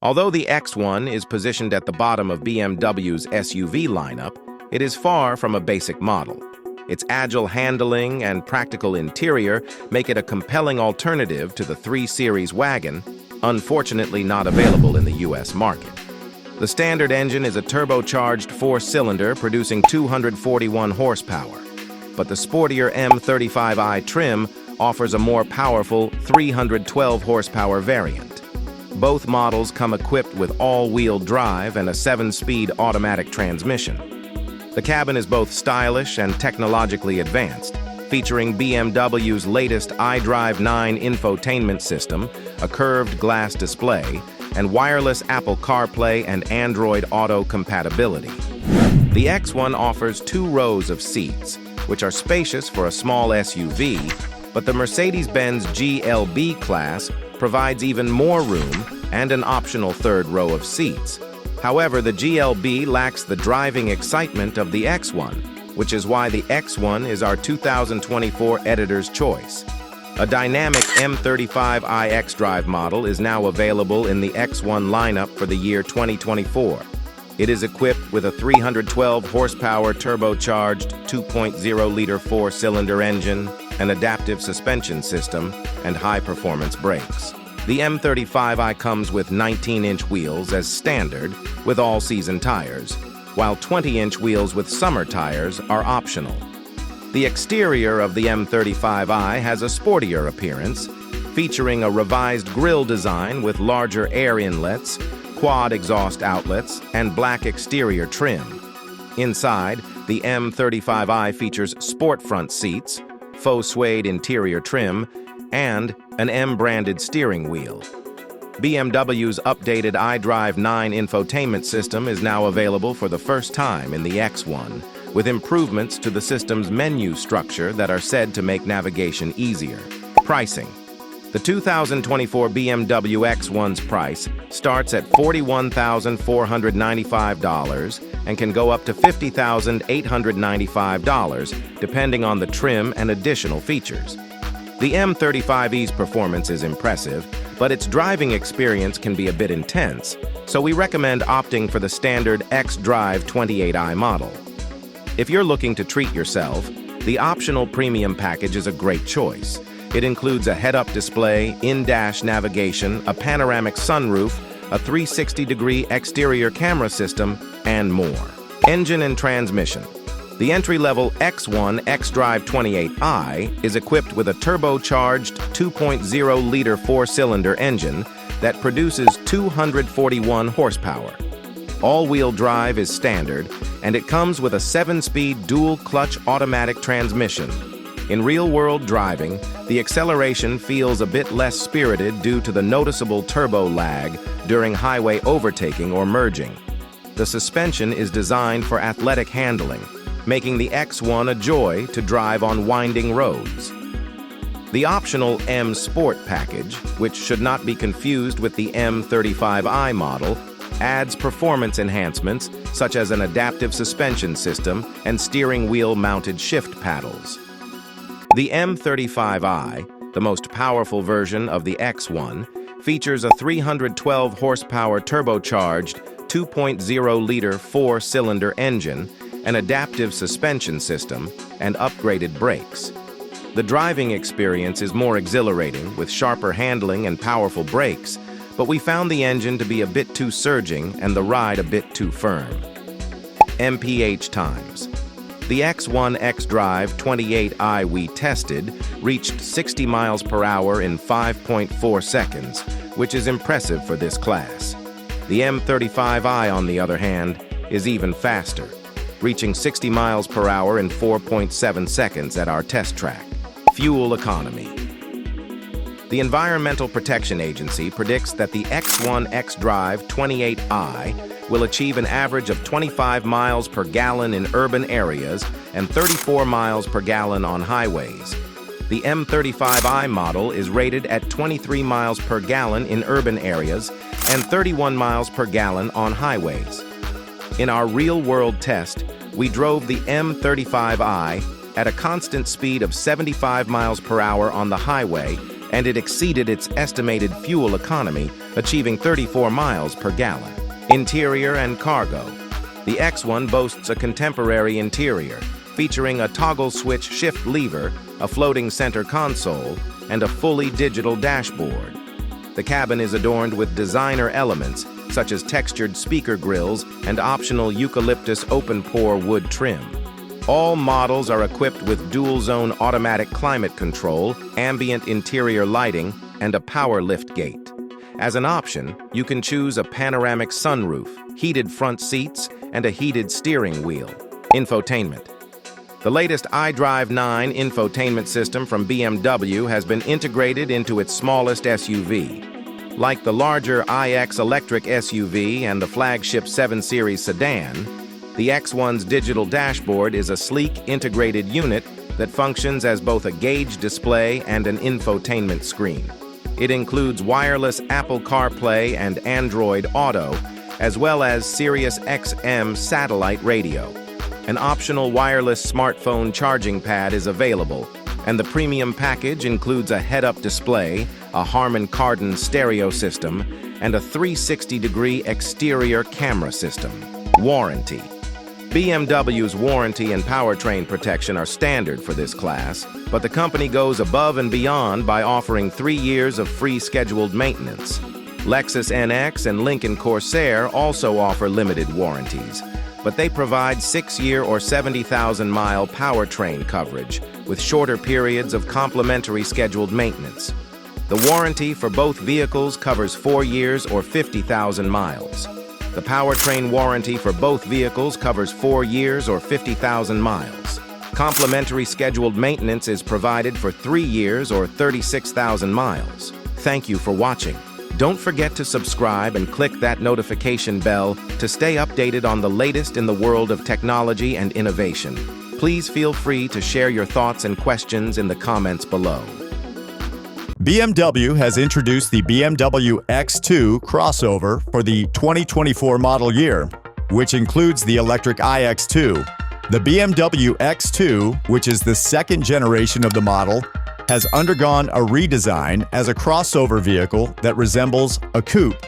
Although the X1 is positioned at the bottom of BMW's SUV lineup, it is far from a basic model. Its agile handling and practical interior make it a compelling alternative to the 3 Series wagon, unfortunately not available in the US market. The standard engine is a turbocharged 4-cylinder producing 241 horsepower, but the sportier M35i trim offers a more powerful 312 horsepower variant. Both models come equipped with all-wheel drive and a 7-speed automatic transmission. The cabin is both stylish and technologically advanced, featuring BMW's latest iDrive 9 infotainment system, a curved glass display, and wireless Apple CarPlay and Android Auto compatibility. The X1 offers 2 rows of seats, which are spacious for a small SUV, but the Mercedes-Benz GLB class provides even more room and an optional 3rd row of seats. However, the GLB lacks the driving excitement of the X1, which is why the X1 is our 2024 editor's choice. A dynamic M35i xDrive model is now available in the X1 lineup for the year 2024. It is equipped with a 312 horsepower turbocharged 2.0-liter 4-cylinder engine, an adaptive suspension system, and high-performance brakes. The M35i comes with 19-inch wheels as standard with all-season tires, while 20-inch wheels with summer tires are optional. The exterior of the M35i has a sportier appearance, featuring a revised grille design with larger air inlets, quad exhaust outlets, and black exterior trim. Inside, the M35i features sport front seats, faux suede interior trim, and an M-branded steering wheel. BMW's updated iDrive 9 infotainment system is now available for the first time in the X1, with improvements to the system's menu structure that are said to make navigation easier. Pricing. The 2024 BMW X1's price starts at $41,495 and can go up to $50,895, depending on the trim and additional features. The M35i's performance is impressive, but its driving experience can be a bit intense, so we recommend opting for the standard xDrive 28i model. If you're looking to treat yourself, the optional premium package is a great choice. It includes a head-up display, in-dash navigation, a panoramic sunroof, a 360-degree exterior camera system, and more. Engine and transmission. The entry-level X1 xDrive 28i is equipped with a turbocharged 2.0-liter 4-cylinder engine that produces 241 horsepower. All-wheel drive is standard, and it comes with a 7-speed dual-clutch automatic transmission. In real-world driving, the acceleration feels a bit less spirited due to the noticeable turbo lag during highway overtaking or merging. The suspension is designed for athletic handling, making the X1 a joy to drive on winding roads. The optional M Sport package, which should not be confused with the M35i model, adds performance enhancements such as an adaptive suspension system and steering wheel-mounted shift paddles. The M35i, the most powerful version of the X1, features a 312 horsepower turbocharged 2.0-liter 4-cylinder engine, an adaptive suspension system, and upgraded brakes. The driving experience is more exhilarating with sharper handling and powerful brakes, but we found the engine to be a bit too surging and the ride a bit too firm. MPH times. The X1 xDrive 28i we tested reached 60 miles per hour in 5.4 seconds, which is impressive for this class. The M35i, on the other hand, is even faster, reaching 60 miles per hour in 4.7 seconds at our test track. Fuel economy. The Environmental Protection Agency predicts that the X1 xDrive 28i will achieve an average of 25 miles per gallon in urban areas and 34 miles per gallon on highways. The M35i model is rated at 23 miles per gallon in urban areas and 31 miles per gallon on highways. In our real-world test, we drove the M35i at a constant speed of 75 miles per hour on the highway and it exceeded its estimated fuel economy, achieving 34 miles per gallon. Interior and cargo. The X1 boasts a contemporary interior, featuring a toggle switch shift lever, a floating center console, and a fully digital dashboard. The cabin is adorned with designer elements, such as textured speaker grills and optional eucalyptus open-pore wood trim. All models are equipped with dual-zone automatic climate control, ambient interior lighting, and a power lift gate. As an option, you can choose a panoramic sunroof, heated front seats, and a heated steering wheel. Infotainment. The latest iDrive 9 infotainment system from BMW has been integrated into its smallest SUV. Like the larger iX electric SUV and the flagship 7 Series sedan, the X1's digital dashboard is a sleek, integrated unit that functions as both a gauge display and an infotainment screen. It includes wireless Apple CarPlay and Android Auto, as well as Sirius XM satellite radio. An optional wireless smartphone charging pad is available, and the premium package includes a head-up display, a Harman Kardon stereo system, and a 360-degree exterior camera system. Warranty. BMW's warranty and powertrain protection are standard for this class, but the company goes above and beyond by offering 3 years of free scheduled maintenance. Lexus NX and Lincoln Corsair also offer limited warranties, but they provide 6-year or 70,000-mile powertrain coverage with shorter periods of complimentary scheduled maintenance. The warranty for both vehicles covers 4 years or 50,000 miles. The powertrain warranty for both vehicles covers 4 years or 50,000 miles. Complimentary scheduled maintenance is provided for 3 years or 36,000 miles. Thank you for watching. Don't forget to subscribe and click that notification bell to stay updated on the latest in the world of technology and innovation. Please feel free to share your thoughts and questions in the comments below. BMW has introduced the BMW X2 crossover for the 2024 model year, which includes the electric iX2. The BMW X2, which is the second generation of the model, has undergone a redesign as a crossover vehicle that resembles a coupe.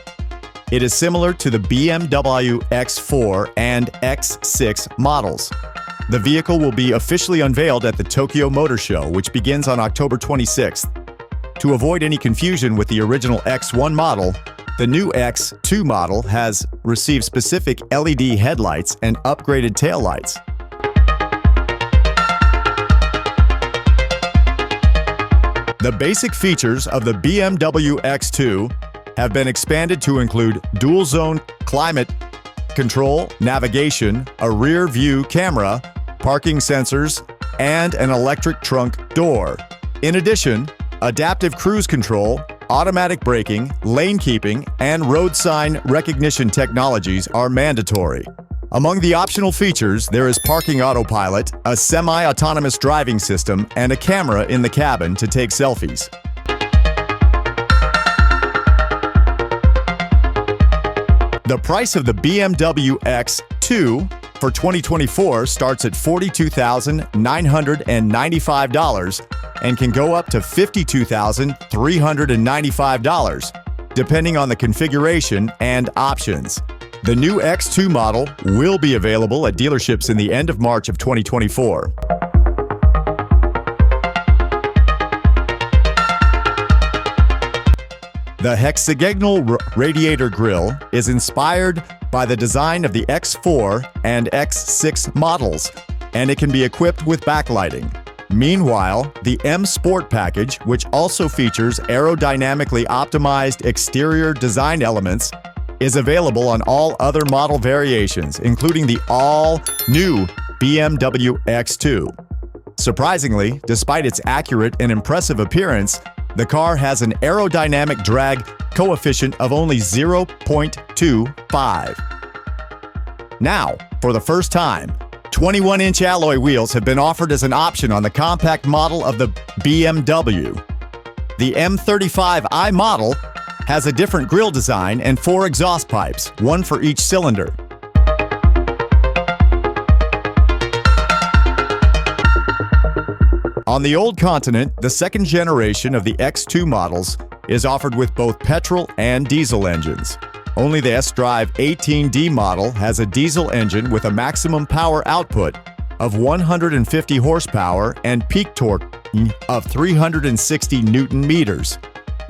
It is similar to the BMW X4 and X6 models. The vehicle will be officially unveiled at the Tokyo Motor Show, which begins on October 26th. To avoid any confusion with the original X1 model, the new X2 model has received specific LED headlights and upgraded taillights. The basic features of the BMW X2 have been expanded to include dual-zone climate control, navigation, a rear-view camera, parking sensors, and an electric trunk door. In addition, adaptive cruise control, automatic braking, lane keeping, and road sign recognition technologies are mandatory. Among the optional features, there is parking autopilot, a semi-autonomous driving system, and a camera in the cabin to take selfies. The price of the BMW X2 for 2024 starts at $42,995 and can go up to $52,395, depending on the configuration and options. The new X2 model will be available at dealerships in the end of March of 2024. The hexagonal radiator grille is inspired by the design of the X4 and X6 models, and it can be equipped with backlighting. Meanwhile, the M Sport package, which also features aerodynamically optimized exterior design elements, is available on all other model variations, including the all-new BMW X2. Surprisingly, despite its accurate and impressive appearance, the car has an aerodynamic drag coefficient of only 0.25. Now, for the first time, 21-inch alloy wheels have been offered as an option on the compact model of the BMW. The M35i model has a different grille design and 4 exhaust pipes, 1 for each cylinder. On the old continent, the second generation of the X2 models is offered with both petrol and diesel engines. Only the S-Drive 18D model has a diesel engine with a maximum power output of 150 horsepower and peak torque of 360 Newton meters.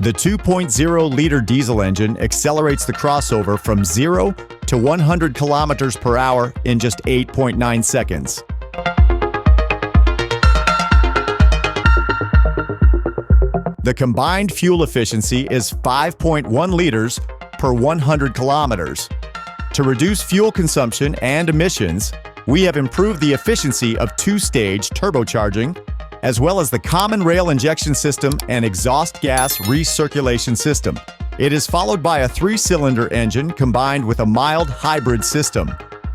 The 2.0-liter diesel engine accelerates the crossover from 0 to 100 kilometers per hour in just 8.9 seconds. The combined fuel efficiency is 5.1 liters per 100 kilometers. To reduce fuel consumption and emissions, we have improved the efficiency of two-stage turbocharging, as well as the common rail injection system and exhaust gas recirculation system. It is followed by a 3-cylinder engine combined with a mild hybrid system.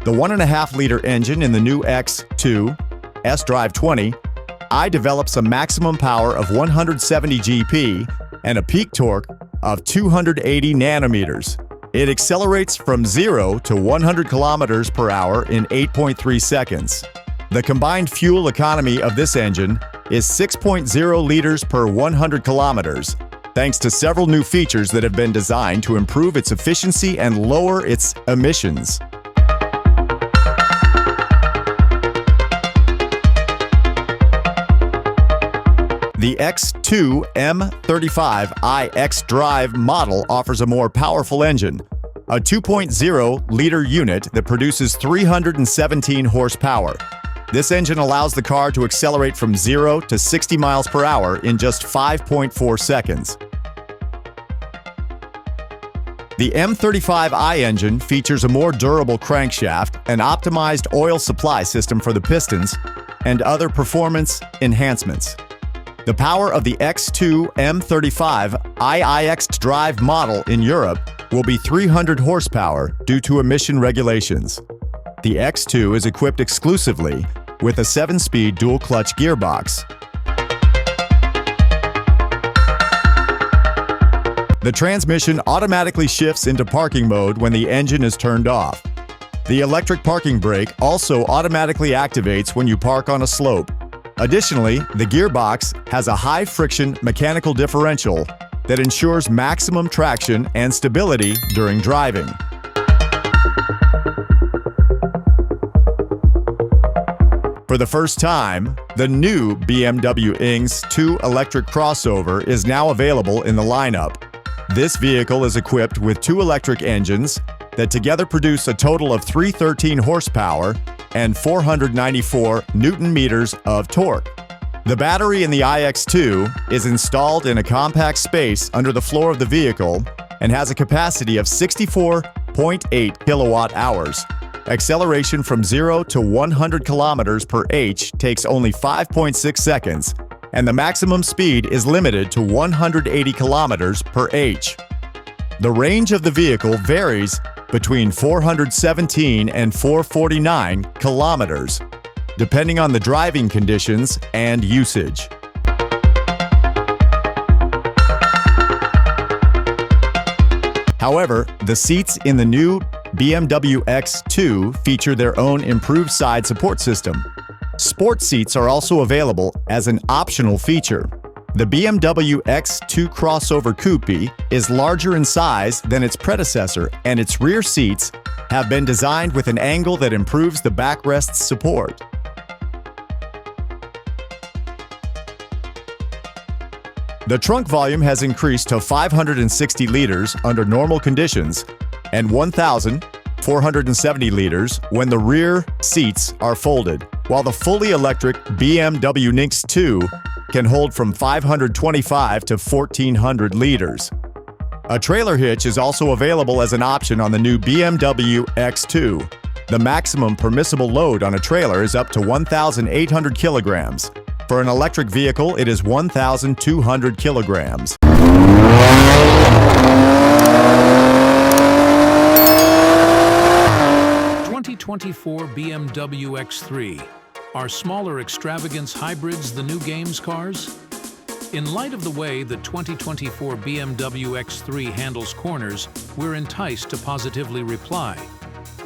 The 1.5-liter engine in the new X2 S-Drive 20i develops a maximum power of 170 GP and a peak torque of 280 nanometers. It accelerates from 0 to 100 kilometers per hour in 8.3 seconds. The combined fuel economy of this engine is 6.0 liters per 100 kilometers, thanks to several new features that have been designed to improve its efficiency and lower its emissions. The X2 M35i X-Drive model offers a more powerful engine, a 2.0-liter unit that produces 317 horsepower. This engine allows the car to accelerate from 0 to 60 miles per hour in just 5.4 seconds. The M35i engine features a more durable crankshaft, an optimized oil supply system for the pistons, and other performance enhancements. The power of the X2 M35i X-Drive model in Europe will be 300 horsepower due to emission regulations. The X2 is equipped exclusively with a 7-speed dual-clutch gearbox. The transmission automatically shifts into parking mode when the engine is turned off. The electric parking brake also automatically activates when you park on a slope. Additionally, the gearbox has a high-friction mechanical differential that ensures maximum traction and stability during driving. For the first time, the new BMW X2 electric crossover is now available in the lineup. This vehicle is equipped with 2 electric engines that together produce a total of 313 horsepower and 494 Newton meters of torque. The battery in the iX2 is installed in a compact space under the floor of the vehicle and has a capacity of 64.8 kilowatt hours. Acceleration from 0 to 100 kilometers per h takes only 5.6 seconds, and the maximum speed is limited to 180 kilometers per h. The range of the vehicle varies between 417 and 449 kilometers, depending on the driving conditions and usage. However, the seats in the new BMW X2 feature their own improved side support system. Sport seats are also available as an optional feature. The BMW X2 crossover coupe is larger in size than its predecessor, and its rear seats have been designed with an angle that improves the backrest's support. The trunk volume has increased to 560 liters under normal conditions and 1,470 liters when the rear seats are folded, while the fully electric BMW X2 can hold from 525 to 1,400 liters. A trailer hitch is also available as an option on the new BMW X2. The maximum permissible load on a trailer is up to 1,800 kilograms. For an electric vehicle, it is 1,200 kilograms. 2024 BMW X3. Are smaller extravagance hybrids the new games cars? In light of the way the 2024 BMW X3 handles corners, we're enticed to positively reply.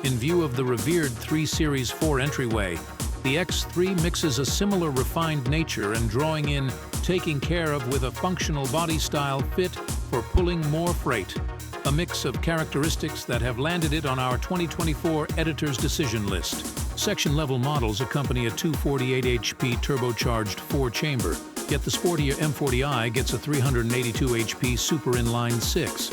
In view of the revered 3 Series 4 entryway, The X3 mixes a similar refined nature and drawing in, taking care of with a functional body style fit for pulling more freight. A mix of characteristics that have landed it on our 2024 editor's decision list. Section-level models accompany a 248 HP turbocharged 4-chamber, yet the sportier M40i gets a 382 HP super inline 6.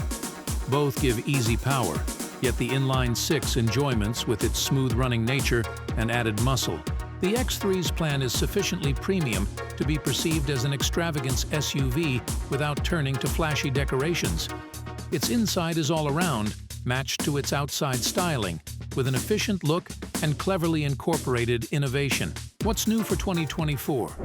Both give easy power, yet the inline 6 enjoyments with its smooth-running nature and added muscle. The X3's plan is sufficiently premium to be perceived as an extravagance SUV without turning to flashy decorations. Its inside is all around, matched to its outside styling, with an efficient look and cleverly incorporated innovation. What's new for 2024?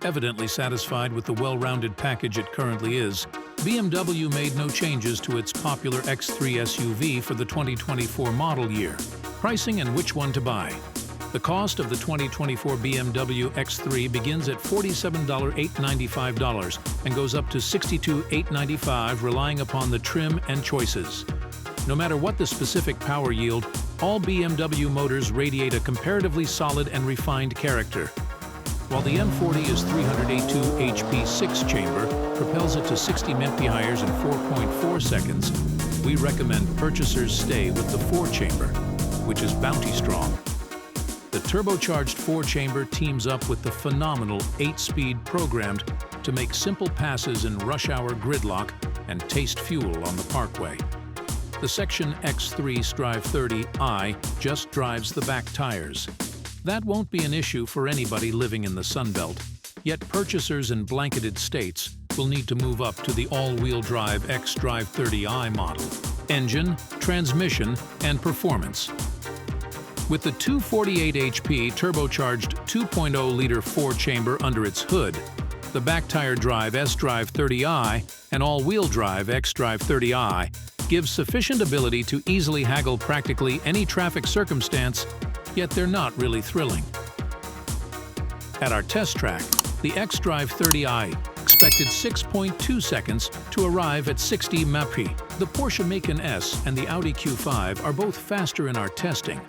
Evidently satisfied with the well-rounded package it currently is, BMW made no changes to its popular X3 SUV for the 2024 model year. Pricing and which one to buy. The cost of the 2024 BMW X3 begins at $47,895 and goes up to $62,895, relying upon the trim and choices. No matter what the specific power yield, all BMW motors radiate a comparatively solid and refined character. While the M40 is 382 HP 6-chamber, propels it to 60 mph in 4.4 seconds, we recommend purchasers stay with the 4-chamber, which is bounty strong. The turbocharged 4-chamber teams up with the phenomenal 8-speed programmed to make simple passes in rush hour gridlock and taste fuel on the parkway. The Section X3 Strive 30i just drives the back tires. That won't be an issue for anybody living in the Sunbelt, yet purchasers in blanketed states will need to move up to the all-wheel drive X-Drive 30i model. Engine, transmission, and performance. With the 248 HP turbocharged 2.0-liter 4-chamber under its hood, the back-tire drive S-Drive 30i and all-wheel drive X-Drive 30i gives sufficient ability to easily haggle practically any traffic circumstance, yet they're not really thrilling. At our test track, the X-Drive 30i expected 6.2 seconds to arrive at 60 mph. The Porsche Macan S and the Audi Q5 are both faster in our testing.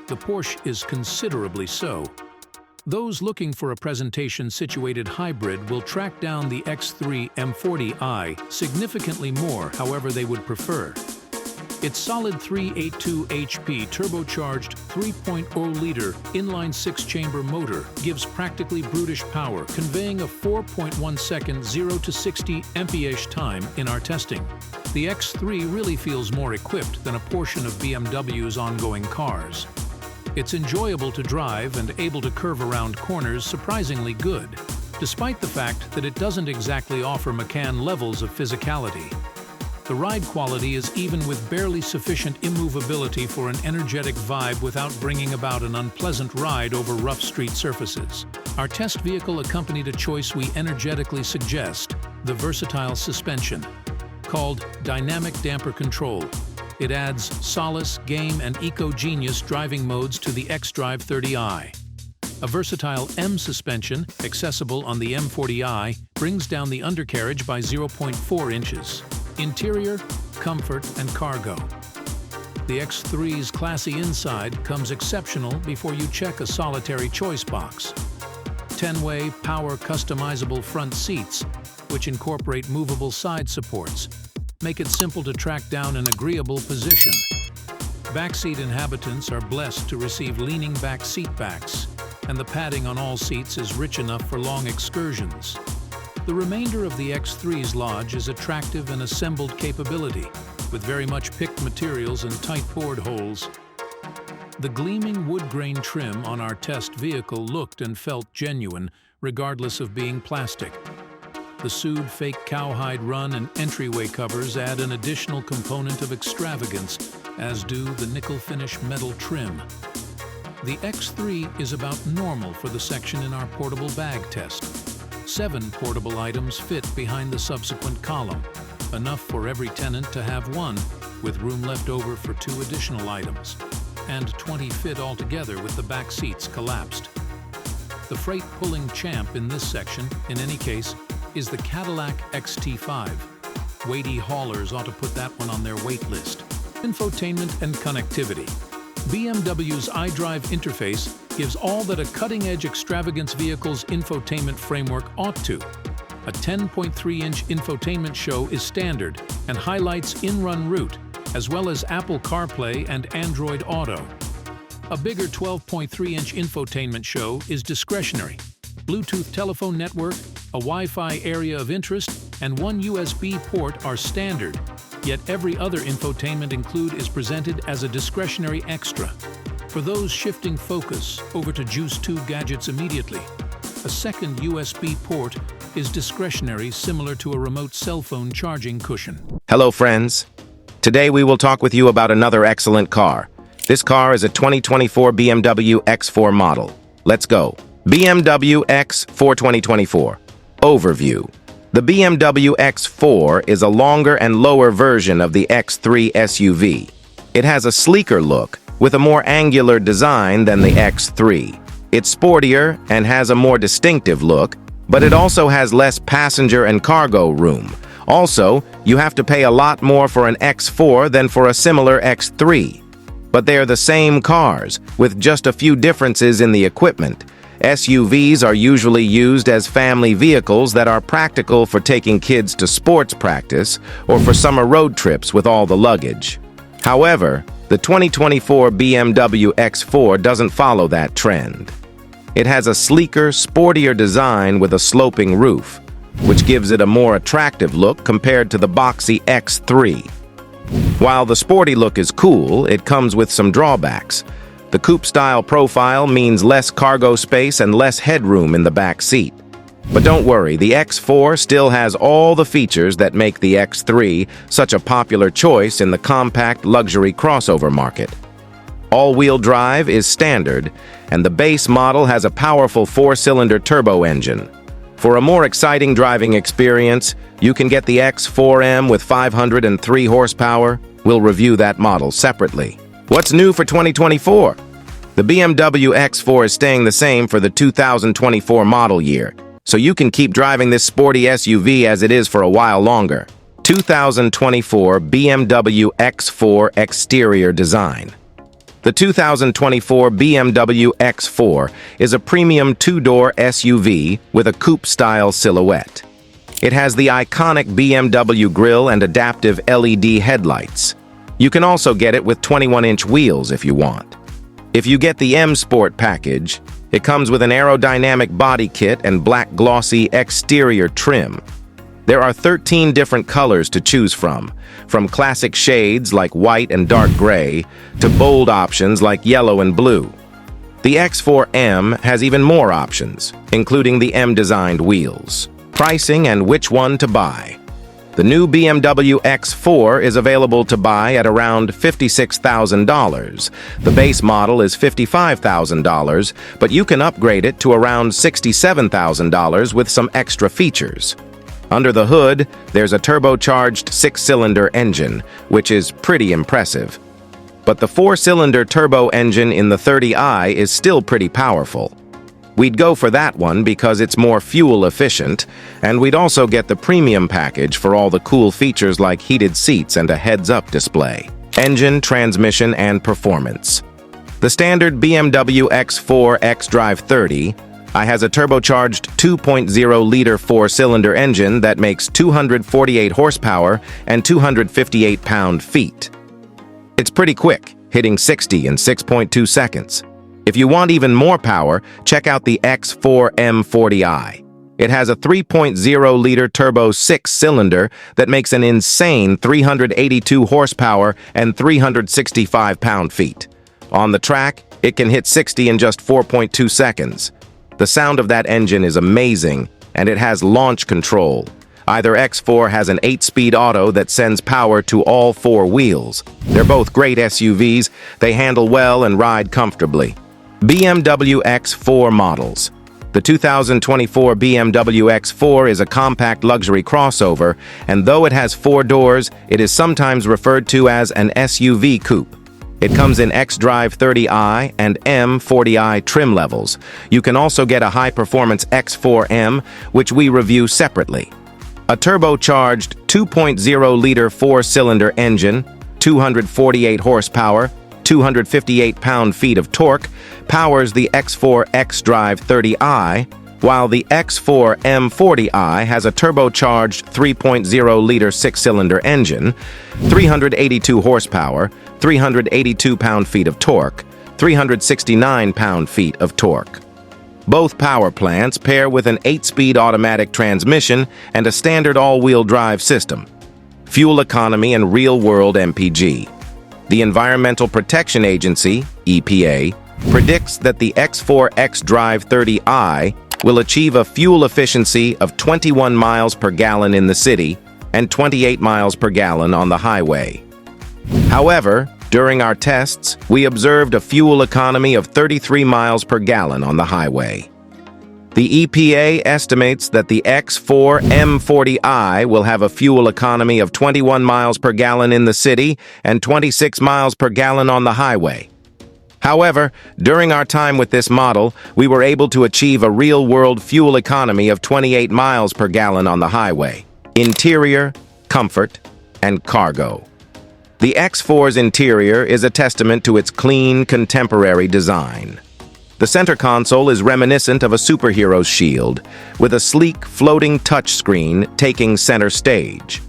The Porsche is considerably so. Those looking for a presentation-situated hybrid will track down the X3 M40i significantly more, however they would prefer. Its solid 382 HP turbocharged 3.0-liter inline 6-chamber motor gives practically brutish power, conveying a 4.1-second 0 to 60 mph time in our testing. The X3 really feels more equipped than a portion of BMW's ongoing cars. It's enjoyable to drive and able to curve around corners surprisingly good, despite the fact that it doesn't exactly offer Macan levels of physicality. The ride quality is even with barely sufficient immovability for an energetic vibe without bringing about an unpleasant ride over rough street surfaces. Our test vehicle accompanied a choice we energetically suggest, the versatile suspension. Called Dynamic Damper Control, it adds solace, game, and eco-genius driving modes to the X-Drive 30i. A versatile M suspension, accessible on the M40i, brings down the undercarriage by 0.4 inches. Interior, comfort, and cargo. The X3's classy inside comes exceptional before you check a solitary choice box. 10-way power customizable front seats, which incorporate movable side supports, make it simple to track down an agreeable position. Backseat inhabitants are blessed to receive leaning back seat backs, and the padding on all seats is rich enough for long excursions. The remainder of the X3's lodge is attractive and assembled capability, with very much picked materials and tight board holes. The gleaming wood grain trim on our test vehicle looked and felt genuine, regardless of being plastic. The suede fake cowhide run and entryway covers add an additional component of extravagance, as do the nickel finish metal trim. The X3 is about normal for the section in our portable bag test. 7 portable items fit behind the subsequent column, enough for every tenant to have one, with room left over for 2 additional items. and 20 fit altogether with the back seats collapsed. The freight-pulling champ in this section, in any case, is the Cadillac XT5. Weighty haulers ought to put that one on their wait list. Infotainment and connectivity. BMW's iDrive interface gives all that a cutting-edge extravagance vehicle's infotainment framework ought to. A 10.3-inch infotainment show is standard and highlights in-run route, as well as Apple CarPlay and Android Auto. A bigger 12.3-inch infotainment show is discretionary. Bluetooth telephone network, a Wi-Fi area of interest, and one USB port are standard, yet every other infotainment include is presented as a discretionary extra. For those shifting focus over to Juice 2 gadgets immediately, a second USB port is discretionary, similar to a remote cell phone charging cushion. Hello friends. Today we will talk with you about another excellent car. This car is a 2024 BMW X4 model. Let's go. BMW X4 2024. Overview. The BMW X4 is a longer and lower version of the X3 SUV. It has a sleeker look with a more angular design than the X3. It's sportier and has a more distinctive look, but it also has less passenger and cargo room. Also, you have to pay a lot more for an X4 than for a similar X3. But they're the same cars, with just a few differences in the equipment. SUVs are usually used as family vehicles that are practical for taking kids to sports practice or for summer road trips with all the luggage. However, the 2024 BMW X4 doesn't follow that trend. It has a sleeker, sportier design with a sloping roof, which gives it a more attractive look compared to the boxy X3. While the sporty look is cool, it comes with some drawbacks. The coupe-style profile means less cargo space and less headroom in the back seat. But don't worry, the X4 still has all the features that make the X3 such a popular choice in the compact luxury crossover market. All-wheel drive is standard, and the base model has a powerful 4-cylinder turbo engine. For a more exciting driving experience, you can get the X4M with 503 horsepower. We'll review that model separately. What's new for 2024? The BMW X4 is staying the same for the 2024 model year, so you can keep driving this sporty SUV as it is for a while longer. 2024 BMW X4 exterior design. The 2024 BMW X4 is a premium two-door SUV with a coupe-style silhouette. It has the iconic BMW grille and adaptive LED headlights. You can also get it with 21-inch wheels if you want. If you get the M Sport package, it comes with an aerodynamic body kit and black glossy exterior trim. There are 13 different colors to choose from classic shades like white and dark gray to bold options like yellow and blue. The X4M has even more options, including the M-designed wheels. Pricing and which one to buy. The new BMW X4 is available to buy at around $56,000. The base model is $55,000, but you can upgrade it to around $67,000 with some extra features. Under the hood, there's a turbocharged 6-cylinder engine, which is pretty impressive. But the 4-cylinder turbo engine in the 30i is still pretty powerful. We'd go for that one because it's more fuel efficient, and we'd also get the premium package for all the cool features like heated seats and a heads-up display. Engine, transmission, and performance. The standard BMW X4 xDrive 30i has a turbocharged 2.0-liter 4-cylinder engine that makes 248 horsepower and 258 pound-feet. It's pretty quick, hitting 60 in 6.2 seconds. If you want even more power, check out the X4 M40i. It has a 3.0-liter turbo 6-cylinder that makes an insane 382 horsepower and 365 pound-feet. On the track, it can hit 60 in just 4.2 seconds. The sound of that engine is amazing, and it has launch control. Either X4 has an 8-speed auto that sends power to all 4 wheels. They're both great SUVs, they handle well and ride comfortably. BMW X4 models. The 2024 BMW X4 is a compact luxury crossover, and though it has 4 doors, it is sometimes referred to as an SUV coupe. It comes in xDrive 30i and M40i trim levels. You can also get a high-performance X4M, which we review separately. A turbocharged 2.0-liter four-cylinder engine, 248 horsepower, 258 pound-feet of torque, powers the X4 xDrive 30i, while the X4 M40i has a turbocharged 3.0-liter six-cylinder engine, 382 horsepower, 382 pound-feet of torque, 369 pound-feet of torque. Both power plants pair with an 8-speed automatic transmission and a standard all-wheel drive system. Fuel economy and real-world MPG. The Environmental Protection Agency, EPA, predicts that the X4 xDrive 30i will achieve a fuel efficiency of 21 miles per gallon in the city and 28 miles per gallon on the highway. However, during our tests, we observed a fuel economy of 33 miles per gallon on the highway. The EPA estimates that the X4 M40i will have a fuel economy of 21 miles per gallon in the city and 26 miles per gallon on the highway. However, during our time with this model, we were able to achieve a real-world fuel economy of 28 miles per gallon on the highway. Interior, comfort, and cargo. The X4's interior is a testament to its clean, contemporary design. The center console is reminiscent of a superhero's shield, with a sleek, floating touchscreen taking center stage.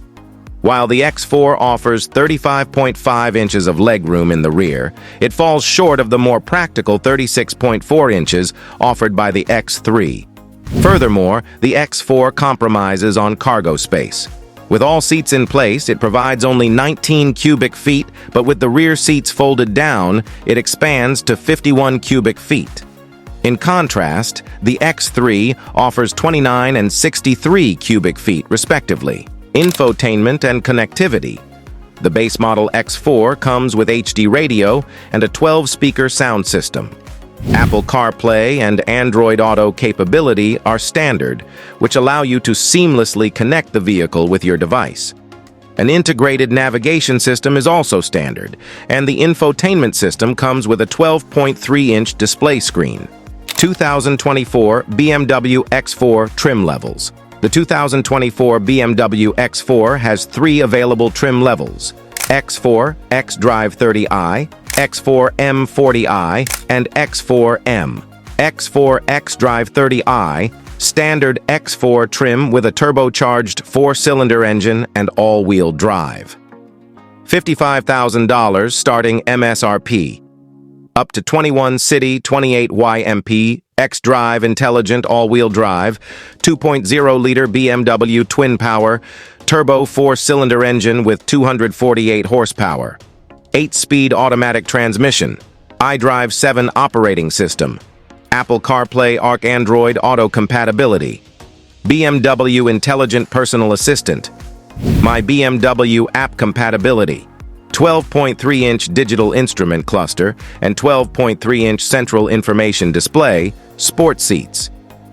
While the X4 offers 35.5 inches of legroom in the rear, it falls short of the more practical 36.4 inches offered by the X3. Furthermore, the X4 compromises on cargo space. With all seats in place, it provides only 19 cubic feet, but with the rear seats folded down, it expands to 51 cubic feet. In contrast, the X3 offers 29 and 63 cubic feet, respectively. Infotainment and connectivity. The base model X4 comes with HD radio and a 12-speaker sound system. Apple CarPlay and Android Auto capability are standard, which allow you to seamlessly connect the vehicle with your device. An integrated navigation system is also standard, and the infotainment system comes with a 12.3-inch display screen. 2024 BMW X4 trim levels. The 2024 BMW X4 has 3 available trim levels: X4 xDrive 30i, X4 M40i, and X4M. X4 xDrive 30i, standard X4 trim with a turbocharged 4-cylinder engine and all-wheel drive. $55,000 starting MSRP. Up to 21 City 28 YMP, xDrive intelligent all-wheel drive, 2.0-liter BMW twin-power, turbo 4-cylinder engine with 248 horsepower. 8-speed automatic transmission, iDrive 7 operating system, Apple CarPlay Arc Android Auto compatibility, BMW Intelligent Personal Assistant, My BMW app compatibility, 12.3-inch digital instrument cluster and 12.3-inch central information display, sport seats,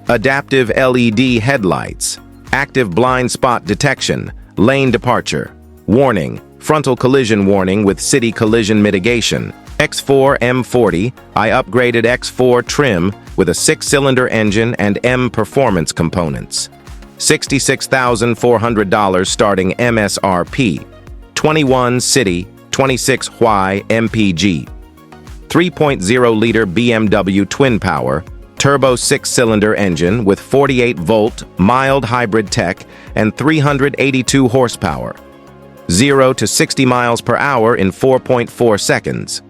adaptive LED headlights, active blind spot detection, lane departure, warning, frontal collision warning with city collision mitigation, X4 M40i upgraded X4 trim with a 6-cylinder engine and M performance components. $66,400 starting MSRP. 21 City 26Y MPG. 3.0-liter BMW twin-power, turbo 6-cylinder engine with 48-volt mild hybrid tech and 382 horsepower. 0 to 60 miles per hour in 4.4 seconds.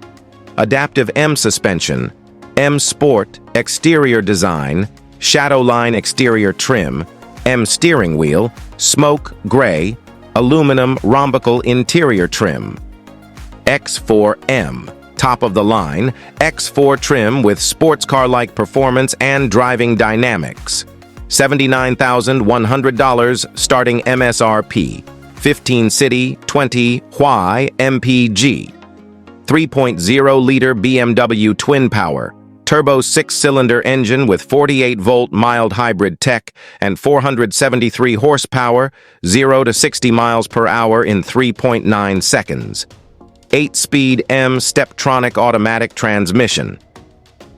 Adaptive M suspension, M Sport exterior design, Shadowline exterior trim, M steering wheel, smoke gray, aluminum rhombical interior trim. X4M, top of the line, X4 trim with sports car-like performance and driving dynamics. $79,100 starting MSRP. 15 City 20Y MPG. 3.0-liter BMW twin-power, turbo 6-cylinder engine with 48-volt mild hybrid tech and 473 horsepower, 0 to 60 miles per hour in 3.9 seconds. 8-speed M Steptronic automatic transmission,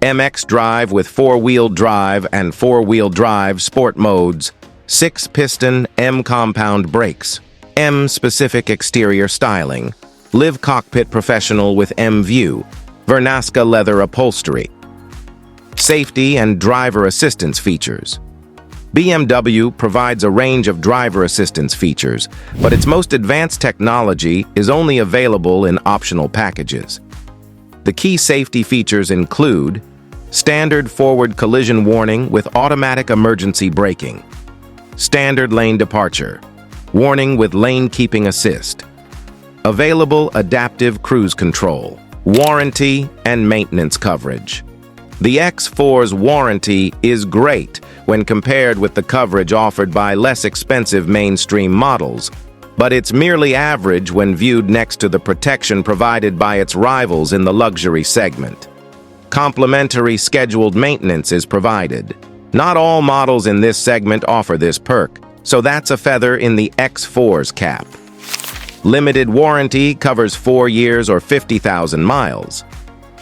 MX drive with 4-wheel drive and 4-wheel drive sport modes, 6-piston M compound brakes, M specific exterior styling, Live Cockpit Professional with M View, Vernasca leather upholstery. Safety and driver assistance features. BMW provides a range of driver assistance features, but its most advanced technology is only available in optional packages. The key safety features include standard forward collision warning with automatic emergency braking, standard lane departure, warning with lane keeping assist, available adaptive cruise control, warranty and maintenance coverage. The X4's warranty is great when compared with the coverage offered by less expensive mainstream models, but it's merely average when viewed next to the protection provided by its rivals in the luxury segment. Complimentary scheduled maintenance is provided. Not all models in this segment offer this perk, so that's a feather in the X4's cap. Limited warranty covers 4 years or 50,000 miles.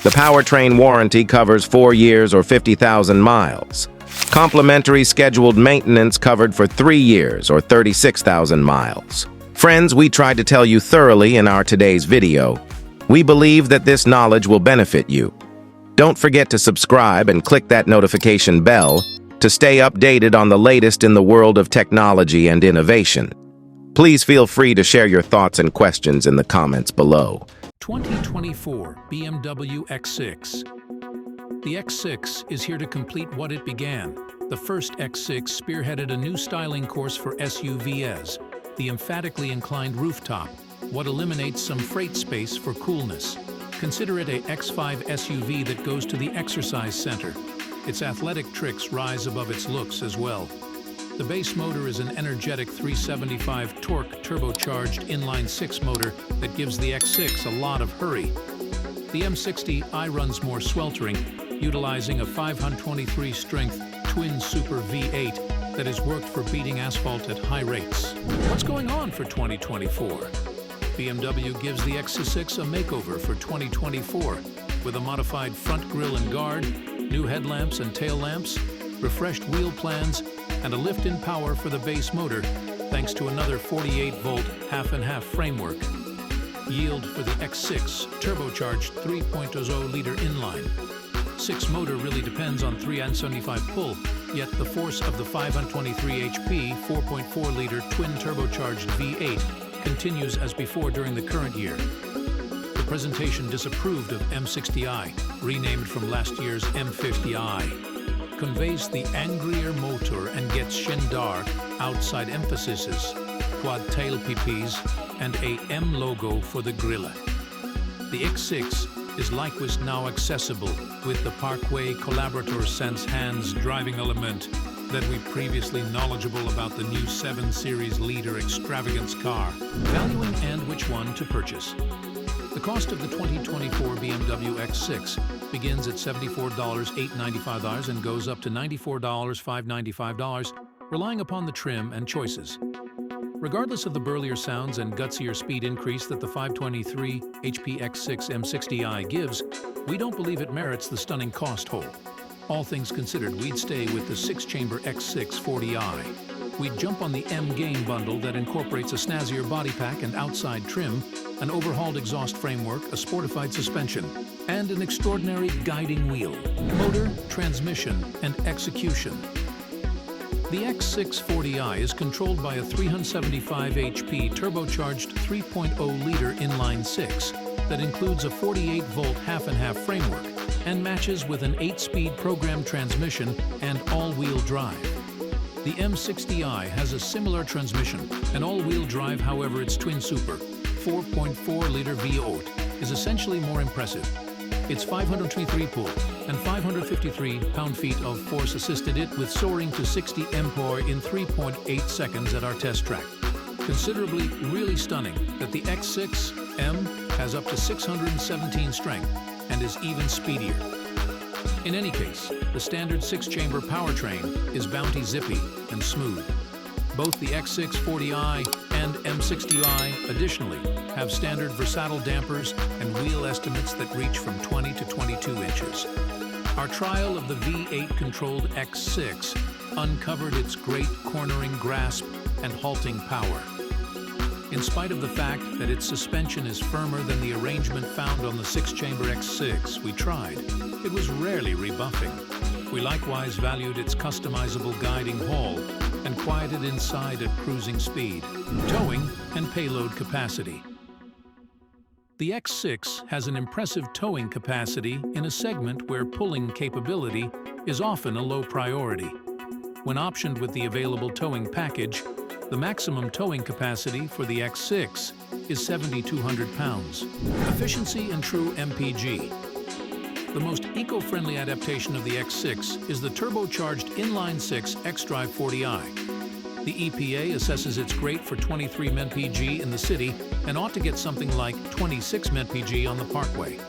The powertrain warranty covers 4 years or 50,000 miles. Complimentary scheduled maintenance covered for 3 years or 36,000 miles. Friends, we tried to tell you thoroughly in our today's video. We believe that this knowledge will benefit you. Don't forget to subscribe and click that notification bell to stay updated on the latest in the world of technology and innovation. Please feel free to share your thoughts and questions in the comments below. 2024 BMW X6. The X6 is here to complete what it began. The first X6 spearheaded a new styling course for SUVs, the emphatically inclined rooftop, what eliminates some freight space for coolness. Consider it a X5 SUV that goes to the exercise center. Its athletic tricks rise above its looks as well. The base motor is an energetic 375 torque turbocharged inline-6 motor that gives the X6 a lot of hurry. The M60i runs more sweltering, utilizing a 523 strength twin super V8 that is worked for beating asphalt at high rates. What's going on for 2024? BMW gives the X6 a makeover for 2024 with a modified front grille and guard, new headlamps and tail lamps, refreshed wheel plans, and a lift in power for the base motor, thanks to another 48-volt half-and-half framework. Yield for the X6 turbocharged 3.0-liter inline. 6 motor really depends on 375 pull, yet the force of the 523 HP 4.4-liter twin turbocharged V8 continues as before during the current year. The presentation disapproved of M60i, renamed from last year's M50i. Conveys the angrier motor and gets Shindark outside emphases, quad tail PPs, and a M logo for the grille. The X6 is likewise now accessible with the Parkway Collaborator Sense Hands driving element that we previously knowledgeable about the new 7 Series Leader extravagance car, valuing and which one to purchase. The cost of the 2024 BMW X6 begins at $74,895 and goes up to $94,595, relying upon the trim and choices. Regardless of the burlier sounds and gutsier speed increase that the 523 HP X6 M60i gives, we don't believe it merits the stunning cost hole. All things considered, we'd stay with the 6-chamber X6 40i. We'd jump on the M Game bundle that incorporates a snazzier body pack and outside trim, an overhauled exhaust framework, a sportified suspension, and an extraordinary guiding wheel, motor, transmission, and execution. The X6 40i is controlled by a 375 HP turbocharged 3.0-liter inline-6 that includes a 48-volt half-and-half framework and matches with an 8-speed programmed transmission and all-wheel drive. The M60i has a similar transmission, an all-wheel drive, however its twin super, 4.4-liter V8, is essentially more impressive. Its 523 pull and 553 pound-feet of force assisted it with soaring to 60 mph in 3.8 seconds at our test track. Considerably really stunning that the X6 M has up to 617 strength and is even speedier. In any case, the standard 6-chamber powertrain is bounty zippy and smooth. Both the X6 40i and M60i, additionally, have standard versatile dampers and wheel estimates that reach from 20 to 22 inches. Our trial of the V8-controlled X6 uncovered its great cornering grasp and halting power. In spite of the fact that its suspension is firmer than the arrangement found on the 6-chamber X6 we tried, it was rarely rebuffing. We likewise valued its customizable guiding haul and quieted inside at cruising speed, towing, and payload capacity. The X6 has an impressive towing capacity in a segment where pulling capability is often a low priority. When optioned with the available towing package, the maximum towing capacity for the X6 is 7,200 pounds. Efficiency and true MPG. The most eco-friendly adaptation of the X6 is the turbocharged inline-6 xDrive 40i. The EPA assesses it's great for 23 mpg in the city and ought to get something like 26 mpg on the parkway.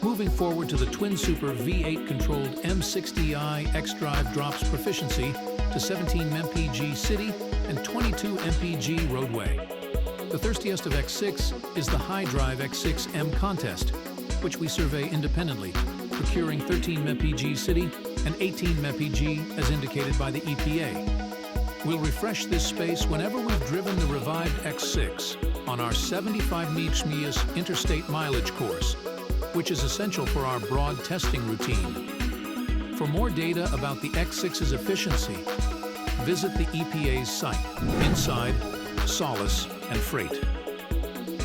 Moving forward to the twin-super V8-controlled M60i xDrive drops proficiency to 17 mpg city and 22 mpg roadway. The thirstiest of X6 is the high-drive X6 M Contest, which we survey independently, procuring 13 mpg city and 18 mpg as indicated by the EPA. We'll refresh this space whenever we've driven the revived X6 on our 75 milhas interstate mileage course, which is essential for our broad testing routine. For more data about the X6's efficiency, visit the EPA's site, Inside, Solace, and Freight.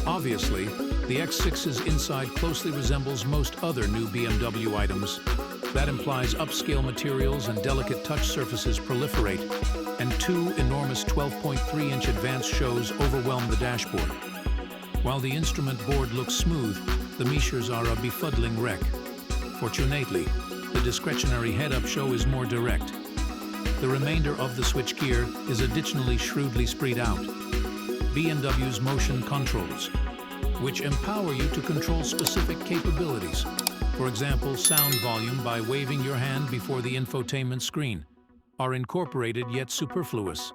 Obviously, the X6's inside closely resembles most other new BMW items. That implies upscale materials and delicate touch surfaces proliferate, and two enormous 12.3-inch advanced shows overwhelm the dashboard. While the instrument board looks smooth, the measures are a befuddling wreck. Fortunately, the discretionary head-up show is more direct. The remainder of the switchgear is additionally shrewdly spread out. BMW's motion controls, which empower you to control specific capabilities. For example, sound volume by waving your hand before the infotainment screen, are incorporated yet superfluous.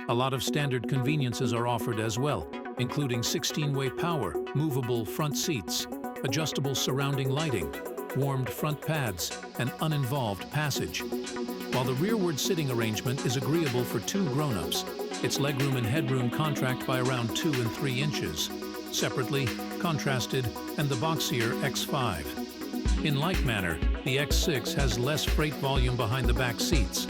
A lot of standard conveniences are offered as well, including 16-way power, movable front seats, adjustable surrounding lighting, warmed front pads, and uninvolved passage. While the rearward sitting arrangement is agreeable for two grown-ups, its legroom and headroom contract by around 2 and 3 inches. Separately, contrasted, and the boxier X5. In like manner, the X6 has less freight volume behind the back seats.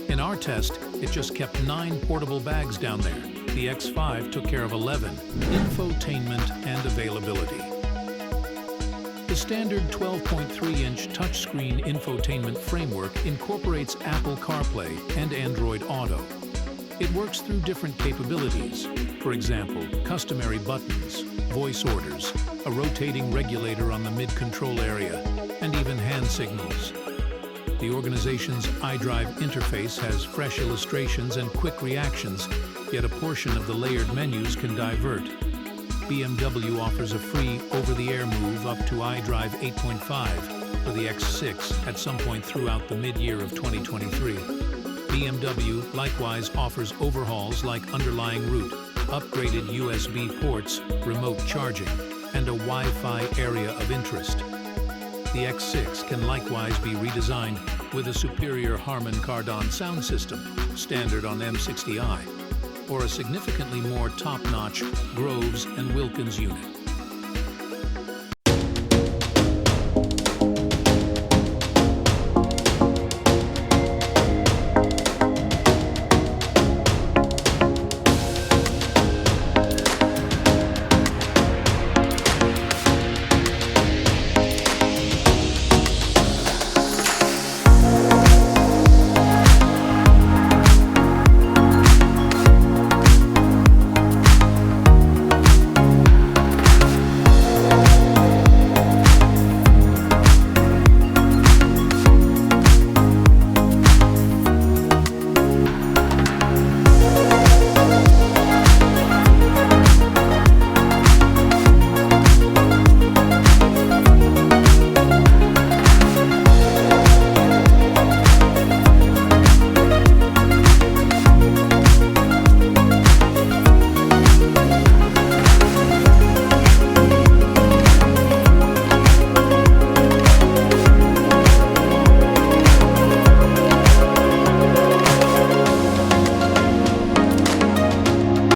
In our test, it just kept 9 portable bags down there. The X5 took care of 11. Infotainment and availability. The standard 12.3-inch touchscreen infotainment framework incorporates Apple CarPlay and Android Auto. It works through different capabilities. For example, customary buttons, voice orders, a rotating regulator on the mid-control area, and even hand signals. The organization's iDrive interface has fresh illustrations and quick reactions, yet a portion of the layered menus can divert. BMW offers a free over-the-air move up to iDrive 8.5 for the X6 at some point throughout the mid-year of 2023. BMW likewise offers overhauls like underlying route, upgraded USB ports, remote charging, and a Wi-Fi area of interest. The X6 can likewise be redesigned with a superior Harman Kardon sound system, standard on M60i, or a significantly more top-notch Groves and Wilkins unit.